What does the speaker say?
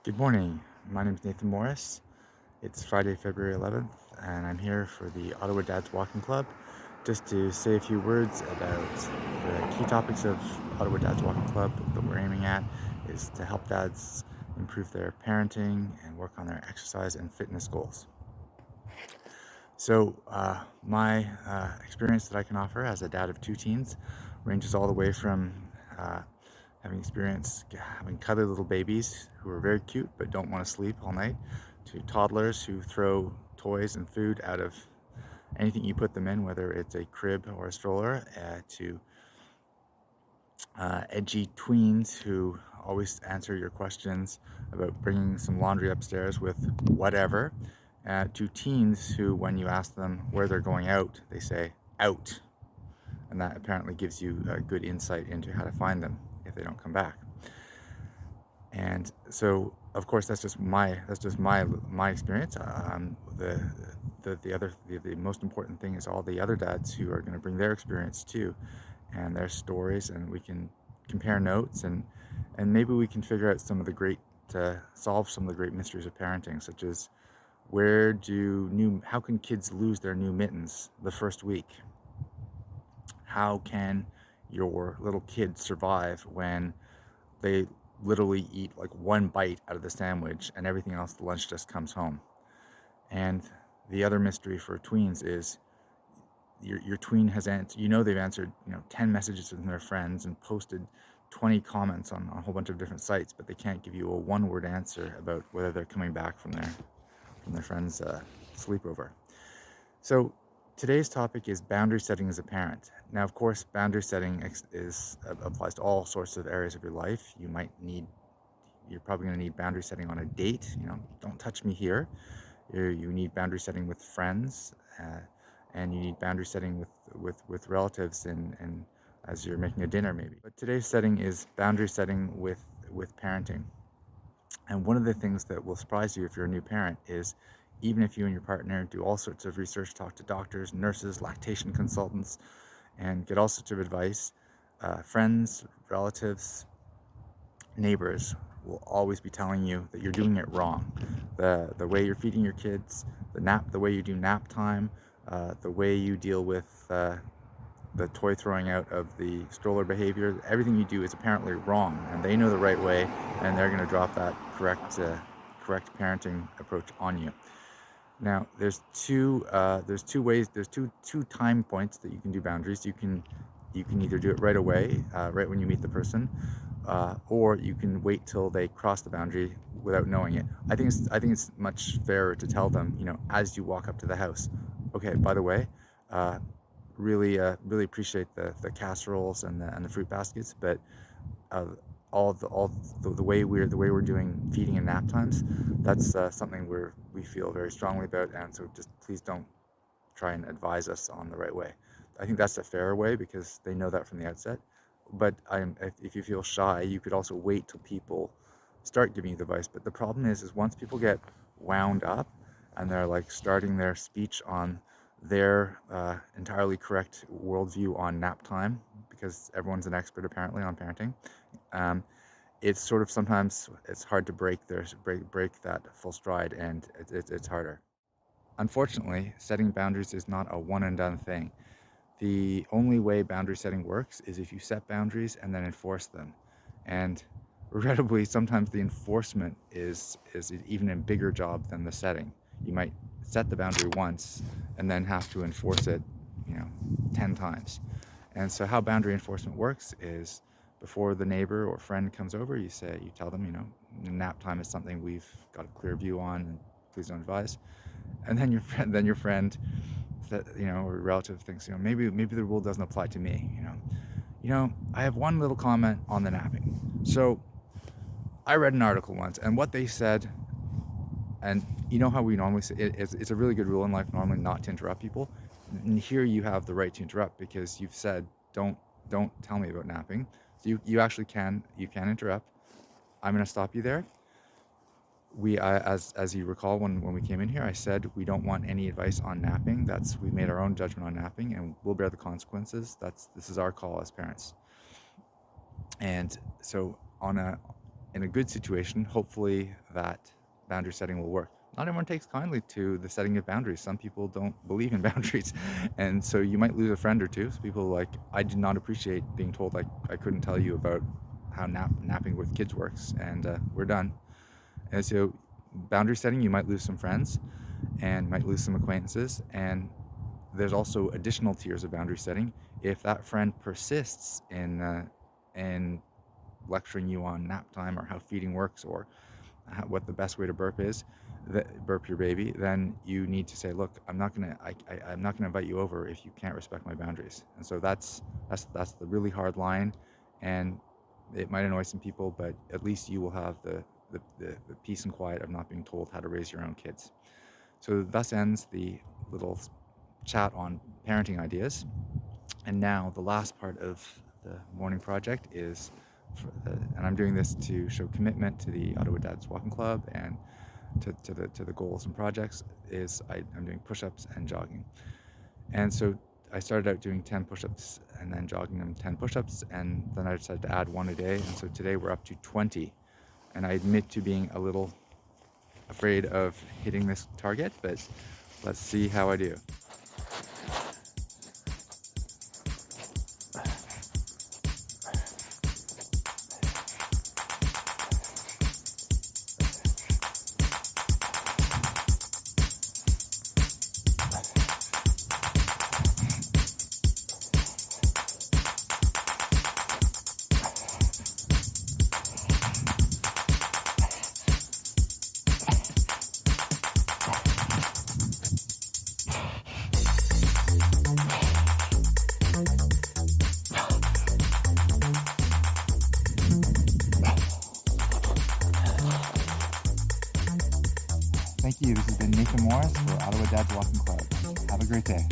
Good morning. My name is Nathan Morris. It's Friday, February 11th, and I'm here for the Ottawa Dads Walking Club just to say a few words about the key topics of Ottawa Dads Walking Club that we're aiming at is to help dads improve their parenting and work on their exercise and fitness goals. My experience that I can offer as a dad of two teens ranges all the way from having cuddly little babies who are very cute but don't want to sleep all night, to toddlers who throw toys and food out of anything you put them in, whether it's a crib or a stroller, to edgy tweens who always answer your questions about bringing some laundry upstairs with whatever, to teens who, when you ask them where they're going out, they say out. And that apparently gives you a good insight into how to find them if they don't come back. And so, of course, that's just my experience. The most important thing is all the other dads who are going to bring their experience too, and their stories, and we can compare notes, and maybe we can figure out some of the great solve some of the great mysteries of parenting, such as how can kids lose their new mittens the first week? How can your little kid survive when they literally eat like one bite out of the sandwich and everything else, the lunch just comes home? And the other mystery for tweens is your tween has answered, they've answered 10 messages from their friends and posted 20 comments on a whole bunch of different sites, but they can't give you a one-word answer about whether they're coming back from their friend's sleepover. So today's topic is boundary setting as a parent. Now, of course, boundary setting applies to all sorts of areas of your life. You're probably going to need boundary setting on a date. Don't touch me here. You need boundary setting with friends, and you need boundary setting with relatives and as you're making a dinner maybe. But today's setting is boundary setting with parenting. And one of the things that will surprise you if you're a new parent is, even if you and your partner do all sorts of research, talk to doctors, nurses, lactation consultants, and get all sorts of advice, friends, relatives, neighbors will always be telling you that you're doing it wrong. The way you're feeding your kids, the way you do nap time, the way you deal with the toy throwing out of the stroller behavior, everything you do is apparently wrong, and they know the right way, and they're going to drop that correct parenting approach on you. Now, there's two time points that you can do boundaries. You can either do it right away, right when you meet the person, or you can wait till they cross the boundary without knowing it. I think it's much fairer to tell them, as you walk up to the house, okay, by the way, uh, really appreciate the casseroles and the fruit baskets, but uh, the way we're doing feeding and nap times, that's something we feel very strongly about, and so just please don't try and advise us on the right way. I think that's a fairer way because they know that from the outset. But if you feel shy, you could also wait till people start giving you the advice. But the problem is once people get wound up and they're like starting their speech on their entirely correct worldview on nap time, because everyone's an expert apparently on parenting, um, it's sort of sometimes it's hard to break that full stride, and it's harder. Unfortunately, setting boundaries is not a one and done thing. The only way boundary setting works is if you set boundaries and then enforce them. And regrettably, sometimes the enforcement is even a bigger job than the setting. You might set the boundary once and then have to enforce it, you know, 10 times. And so how boundary enforcement works is, before the neighbor or friend comes over, you tell them, nap time is something we've got a clear view on, and please don't advise. And then your friend that, or relative thinks, maybe the rule doesn't apply to me. I have one little comment on the napping. So I read an article once, and what they said, and you know how we normally say it's a really good rule in life normally not to interrupt people. And here you have the right to interrupt because you've said don't tell me about napping. So you actually can interrupt. I'm going to stop you there. As you recall, when we came in here, I said we don't want any advice on napping. We made our own judgment on napping, and we'll bear the consequences. This is our call as parents. And so in a good situation, hopefully that boundary setting will work. Not everyone takes kindly to the setting of boundaries. Some people don't believe in boundaries. And so you might lose a friend or two. So people like, I did not appreciate being told like I couldn't tell you about how napping with kids works, and we're done. And so boundary setting, you might lose some friends and might lose some acquaintances. And there's also additional tiers of boundary setting. If that friend persists in lecturing you on nap time or how feeding works or what the best way to burp is, burp your baby, then you need to say, look, I'm not gonna invite you over if you can't respect my boundaries. And so that's the really hard line, and it might annoy some people, but at least you will have the peace and quiet of not being told how to raise your own kids. So thus ends the little chat on parenting ideas. And now the last part of the morning project is, and I'm doing this to show commitment to the Ottawa Dads Walking Club and to the goals and projects, is I'm doing push-ups and jogging. And so I started out doing 10 push-ups and then jogging them 10 push-ups, and then I decided to add one a day, and so today we're up to 20. And I admit to being a little afraid of hitting this target, but let's see how I do. Thank you. This has been Nathan Morris for Ottawa Dads Walking Club. Have a great day.